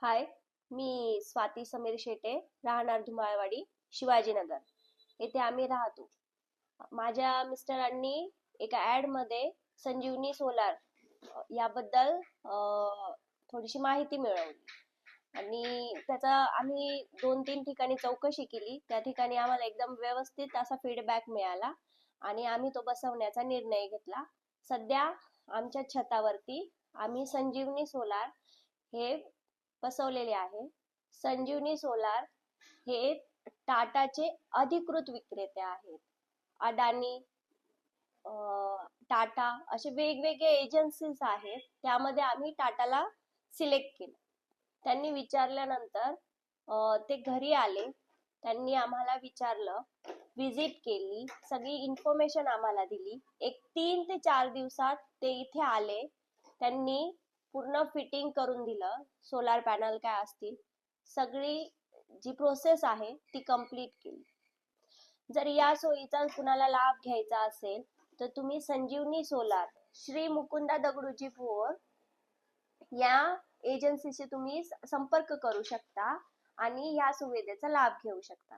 हाय, मी स्वाती समीर शेटे, राहणार धुमाळवाडी, शिवाजीनगर येथे आम्ही राहतो. माझ्या मिस्टरांनी एका ऍड मध्ये संजीवनी सोलार याबद्दल थोडीशी माहिती मिळवली आणि त्याचा आम्ही 2-3 ठिकाणी चौकशी केली. त्या ठिकाणी आम्हाला एकदम व्यवस्थित असा फीडबॅक मिळाला आणि आम्ही तो बसवण्याचा निर्णय घेतला. सध्या आमच्या छतावरती आम्ही संजीवनी सोलार हे बसवलेले आहे. संजीवनी सोलार हे टाटाचे अधिकृत विक्रेते आहेत. अदानी, टाटा असे वेगवेगळे एजन्सीज आहेत. त्यामध्ये आम्ही टाटाला सिलेक्ट केलं. त्यांनी विचारल्यानंतर ते घरी आले. त्यांनी आम्हाला विचारलं, विजिट केली, सगळी इन्फॉर्मेशन आम्हाला दिली. एक 3 ते 4 दिवसात ते इथे आले. त्यांनी पूर्ण फिटिंग करून दिलं. सोलार पॅनल काय असतील सगळी जी प्रोसेस आहे ती कंप्लीट केली. जर या सोयीचा कुणाला लाभ घ्यायचा असेल तर तुम्ही संजीवनी सोलार, श्री मुकुंदा दगडूजी भोर या एजन्सीशी तुम्ही संपर्क करू शकता आणि या सुविधेचा लाभ घेऊ शकता.